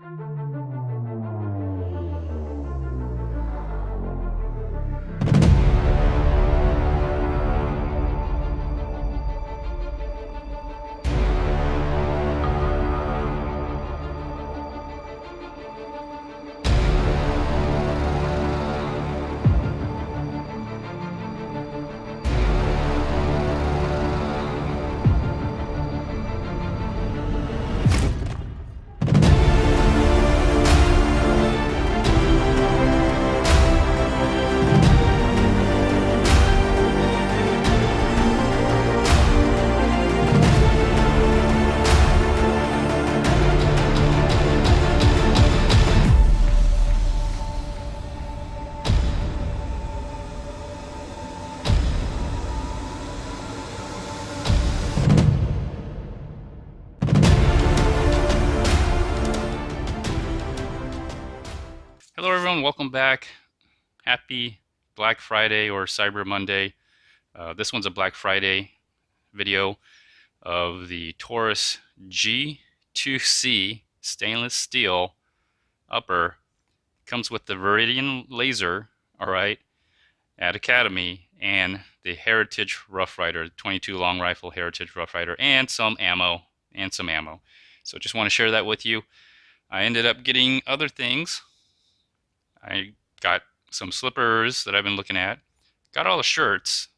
Hello everyone, welcome back. Happy Black Friday or Cyber Monday. This one's a Black Friday video of the Taurus G2c stainless steel upper. Comes with the Viridian laser, alright, at Academy, and the Heritage Rough Rider, 22 long rifle Heritage Rough Rider, and some ammo. So just want to share that with you. I ended up getting other things. I got some slippers that I've been looking at. Got all the shirts.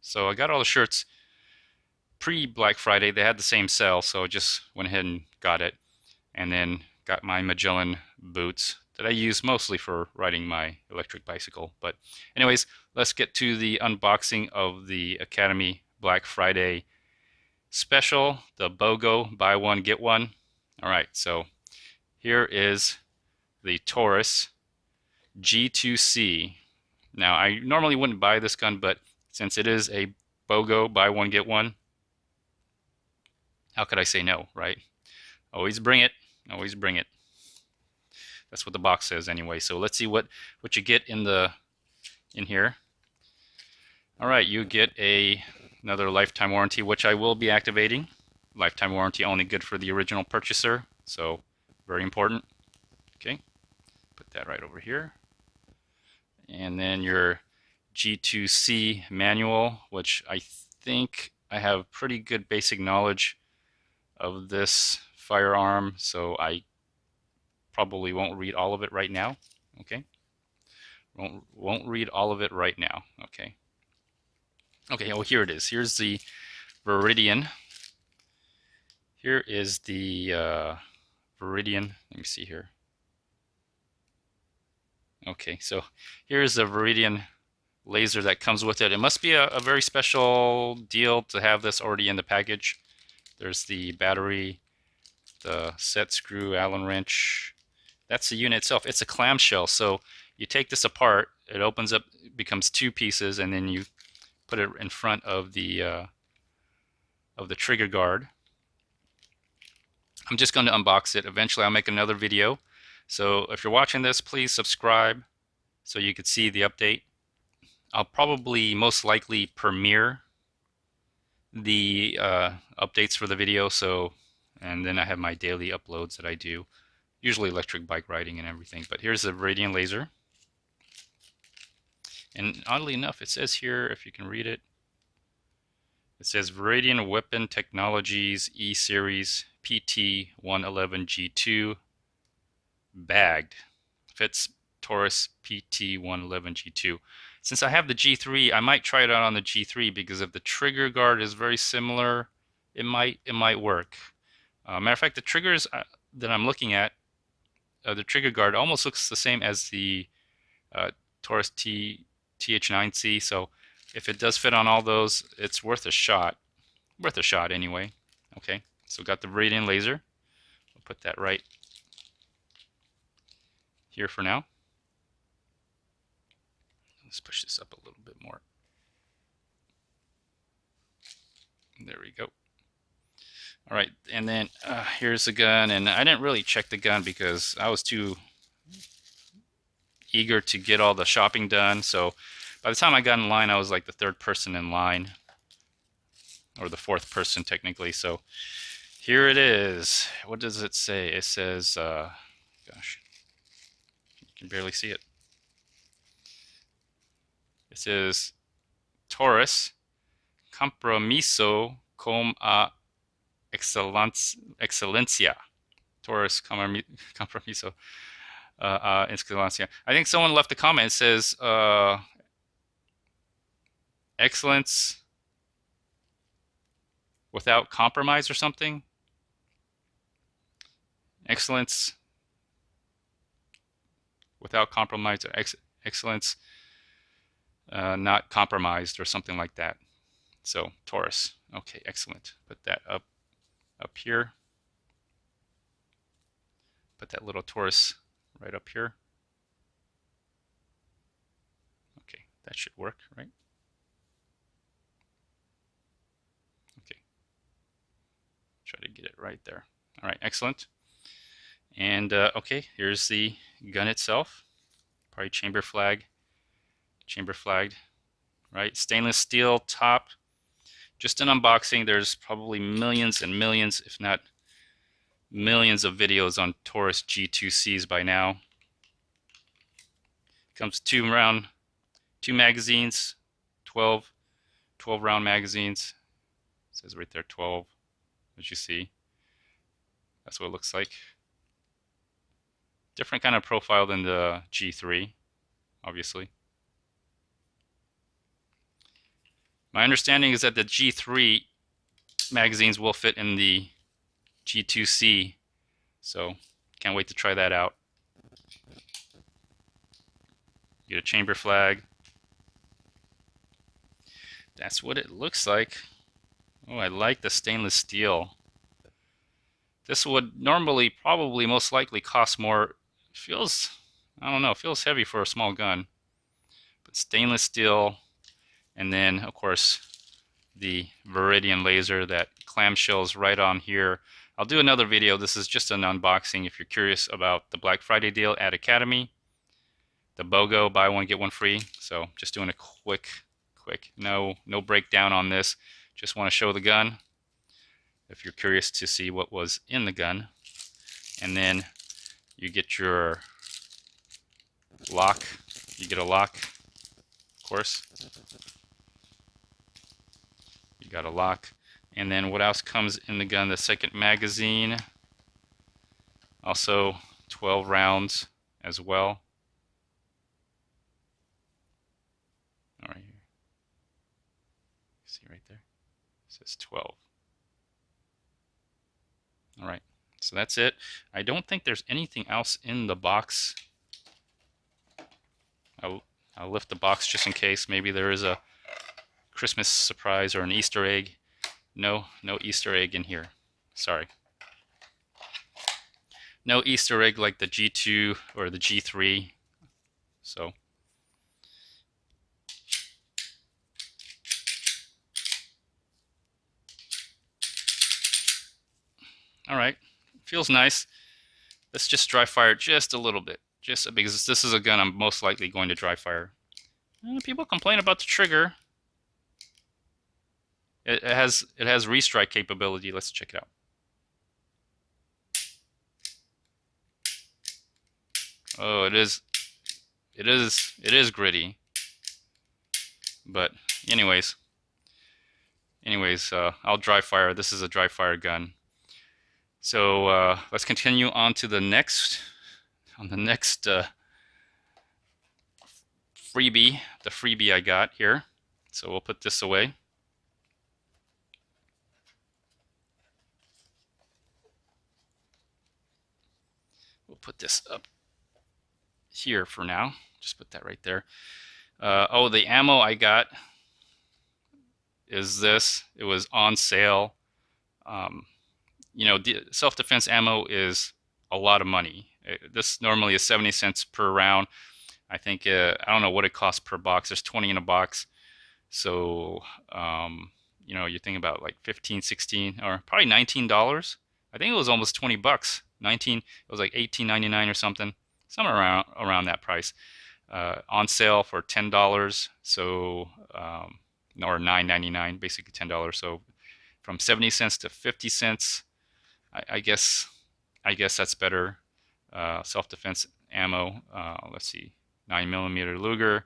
So I got all the shirts pre-Black Friday. They had the same sale, so I just went ahead and got it. And then got my Magellan boots that I use mostly for riding my electric bicycle. But anyways, let's get to the unboxing of the Academy Black Friday special, the BOGO, buy one, get one. Alright, so here is the Taurus G2c. Now, I normally wouldn't buy this gun, but since it is a BOGO, buy one, get one, how could I say no, right? Always bring it. Always bring it. That's what the box says anyway. So let's see what you get in here. All right, you get another lifetime warranty, which I will be activating. Lifetime warranty only good for the original purchaser, so very important. Okay, put that right over here. And then your G2c manual, which I think I have pretty good basic knowledge of this firearm, so I probably won't read all of it right now. Okay, won't read all of it right now. Okay. Okay. Oh, here it is. Here's the Viridian. Here is the Viridian. Let me see here. Okay, so here's the Viridian laser that comes with it. It must be a very special deal to have this already in the package. There's the battery, the set screw, Allen wrench. That's the unit itself. It's a clamshell, so you take this apart, it opens up, it becomes two pieces, and then you put it in front of the trigger guard. I'm just going to unbox it. Eventually I'll make another video. So if you're watching this, please subscribe so you can see the update. I'll probably most likely premiere the updates for the video, and then I have my daily uploads that I do, usually electric bike riding and everything. But here's the Viridian laser. And oddly enough, it says here, if you can read it, it says Viridian Weapon Technologies E-Series PT111G2 bagged. Fits Taurus PT111G2. Since I have the G3, I might try it out on the G3 because if the trigger guard is very similar, it might work. Matter of fact, the triggers that I'm looking at, the trigger guard almost looks the same as the Taurus TH9C. So if it does fit on all those, it's worth a shot. Worth a shot anyway. Okay, so got the Viridian laser. I'll put that right here for now. Let's push this up a little bit more. There we go. All right, and then here's the gun, and I didn't really check the gun because I was too eager to get all the shopping done. So by the time I got in line, I was like the third person in line, or the fourth person technically. So here it is. What does it say? It says gosh, you can barely see it. This is Taurus Compromiso com a Excelencia. Taurus Compromiso Excelencia. I think someone left a comment. It says excellence without compromise or something. Excellence without compromise, or excellence not compromised, or something like that. So Taurus. Okay, excellent. Put that up here. Put that little Taurus right up here. Okay, that should work, right? Okay. Try to get it right there. All right, excellent. And okay, here's the gun itself. Probably chamber flagged, right? Stainless steel top. Just an unboxing. There's probably millions and millions, if not millions, of videos on Taurus G2cs by now. Comes two magazines, 12 round magazines. It says right there 12, as you see. That's what it looks like. Different kind of profile than the G3, obviously. My understanding is that the G3 magazines will fit in the G2c, so can't wait to try that out. Get a chamber flag. That's what it looks like. Oh, I like the stainless steel. This would normally, probably, most likely cost more. Feels, I don't know, feels heavy for a small gun. But stainless steel, and then of course the Viridian laser, that clamshells right on here. I'll do another video. This is just an unboxing if you're curious about the Black Friday deal at Academy. The BOGO, buy one get one free. So just doing a quick, no breakdown on this. Just want to show the gun if you're curious to see what was in the gun. And then you get your lock. You get a lock, of course. You got a lock. And then what else comes in the gun? The second magazine. Also 12 rounds as well. All right here. See right there? It says 12. All right. So that's it. I don't think there's anything else in the box. I'll lift the box just in case. Maybe there is a Christmas surprise or an Easter egg. No Easter egg in here. Sorry. No Easter egg like the G2 or the G3. So. All right. Feels nice. Let's just dry fire just a little bit, just because this is a gun I'm most likely going to dry fire. People complain about the trigger. It has restrike capability. Let's check it out. Oh, it is gritty. But anyways, I'll dry fire. This is a dry fire gun. So let's continue on to the next, freebie, the freebie I got here. So we'll put this away. We'll put this up here for now. Just put that right there. Oh, the ammo I got is this. It was on sale. You know, self-defense ammo is a lot of money. This normally is 70 cents per round. I think, I don't know what it costs per box. There's 20 in a box. So, you know, you're thinking about like 15, 16, or probably $19. I think it was almost 20 bucks. 19, it was like $18.99 or something. Somewhere around that price. On sale for $10. So, or $9.99, basically $10. So from 70 cents to 50 cents. I guess that's better. self-defense ammo. Let's see, 9mm Luger,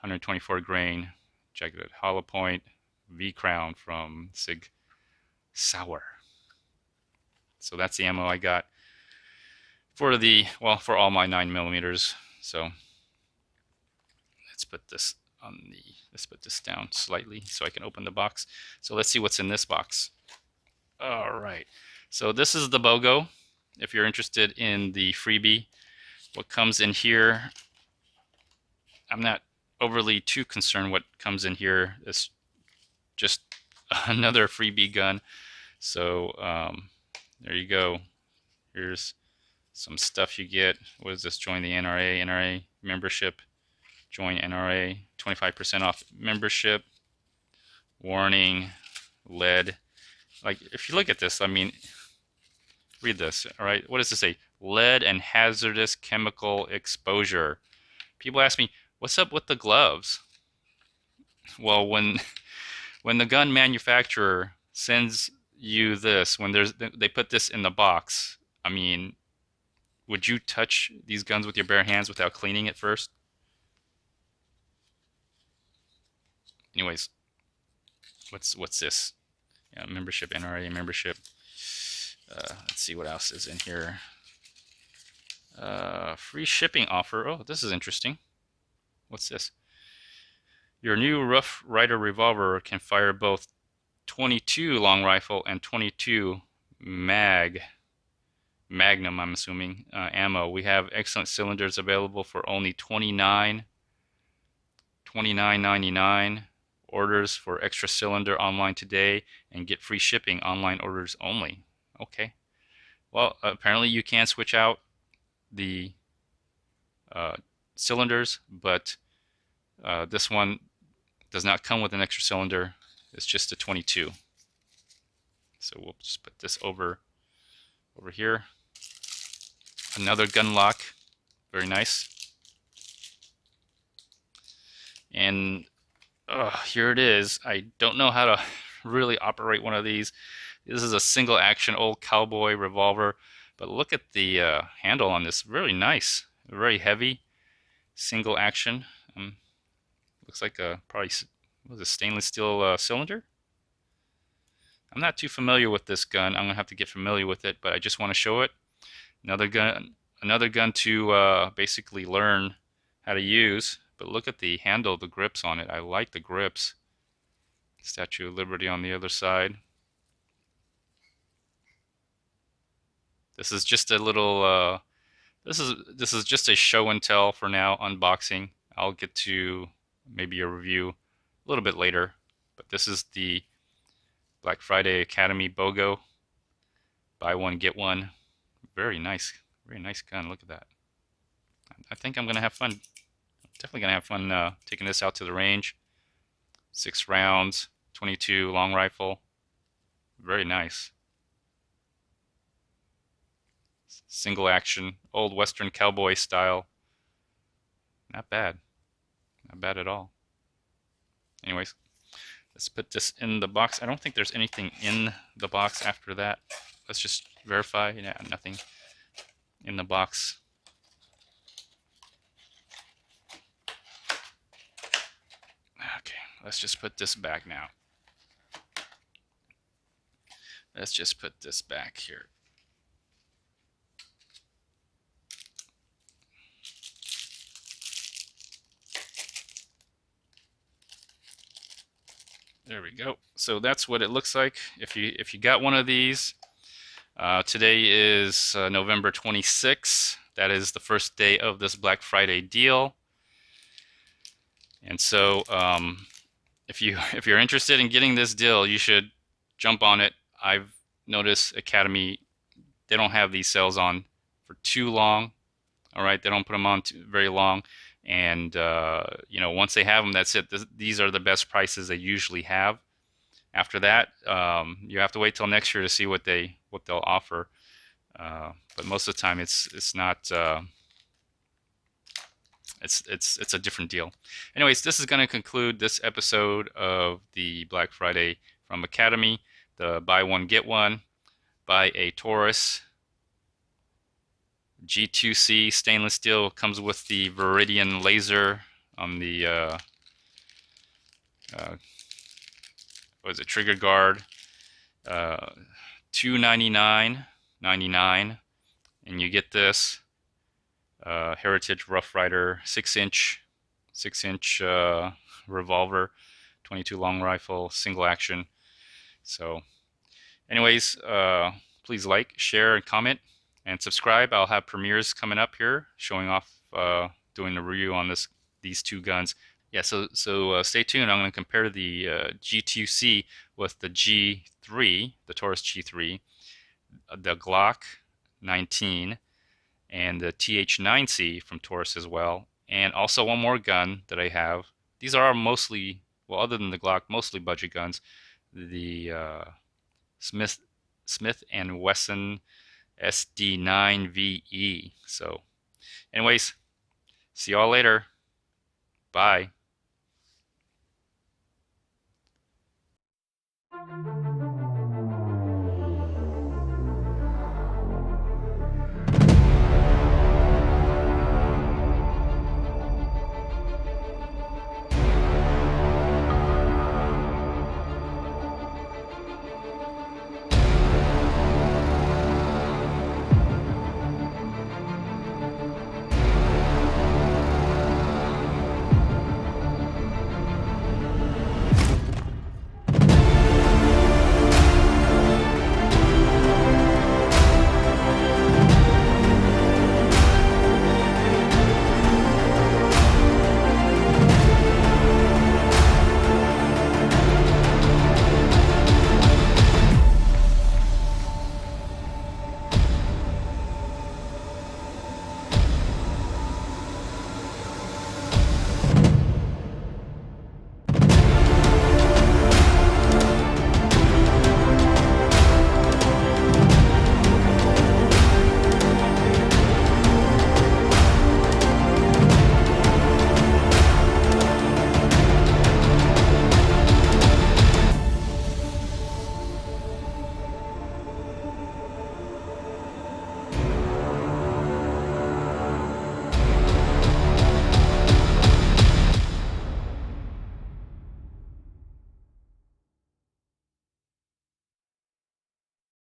124 grain, jagged hollow point, V Crown from Sig Sauer. So that's the ammo I got for the, well, for all my 9mm. So let's put this on the, let's put this down slightly so I can open the box. So let's see what's in this box. All right, so this is the BOGO. If you're interested in the freebie, what comes in here, I'm not overly too concerned what comes in here. It's just another freebie gun. So there you go. Here's some stuff you get. What is this? Join the NRA membership. Join NRA, 25% off membership. Warning, lead. Like, if you look at this, I mean, read this, all right? What does this say? Lead and hazardous chemical exposure. People ask me, what's up with the gloves? Well, when the gun manufacturer sends you this, when they put this in the box, I mean, would you touch these guns with your bare hands without cleaning it first? Anyways, what's this? Yeah, membership, NRA membership. Let's see what else is in here. Free shipping offer. Oh, this is interesting. What's this? Your new Rough Rider revolver can fire both 22 long rifle and 22 Magnum, I'm assuming, ammo. We have excellent cylinders available for only $29.99. Orders for extra cylinder online today and get free shipping. Online orders only. Okay. Well, apparently you can switch out the cylinders, but this one does not come with an extra cylinder. It's just a 22. So we'll just put this over here. Another gun lock. Very nice. And here it is. I don't know how to really operate one of these. This is a single action old cowboy revolver, but look at the handle on this. Really nice, very heavy, single action. Looks like a probably was a stainless steel cylinder. I'm not too familiar with this gun. I'm gonna have to get familiar with it, but I just want to show it. Another gun to basically learn how to use. But look at the handle, the grips on it. I like the grips. Statue of Liberty on the other side. This is just a little. This is just a show and tell for now. Unboxing. I'll get to maybe a review a little bit later. But this is the Black Friday Academy BOGO. Buy one get one. Very nice gun. Look at that. I think I'm gonna have fun. Definitely gonna have fun taking this out to the range. 6 rounds, 22 long rifle. Very nice. Single action, old Western cowboy style. Not bad. Not bad at all. Anyways, let's put this in the box. I don't think there's anything in the box after that. Let's just verify. Yeah, nothing in the box. Okay, let's just put this back now. Let's just put this back here. There we go. So that's what it looks like if you got one of these. Today is November 26th. That is the first day of this Black Friday deal. And so if you're interested in getting this deal, you should jump on it. I've noticed Academy, they don't have these sales on for too long. All right, they don't put them on very long. And you know, once they have them, that's it. These are the best prices they usually have. After that, you have to wait till next year to see what they'll offer. But most of the time, it's not. It's a different deal. Anyways, this is going to conclude this episode of the Black Friday from Academy. The buy one get one. Buy a Taurus G2c stainless steel, comes with the Viridian laser on the what is it, trigger guard. $299.99, and you get this Heritage Rough Rider 6-inch revolver, 22 long rifle, single action. So anyways, please like, share, and comment, and subscribe. I'll have premieres coming up here showing off, doing a review on these two guns. Yeah, so stay tuned. I'm going to compare the G2c with the G3, the Taurus G3, the Glock 19, and the TH9C from Taurus as well, and also one more gun that I have. These are mostly, well, other than the Glock, mostly budget guns. The Smith and Wesson SD9VE. So, anyways, see y'all later. Bye.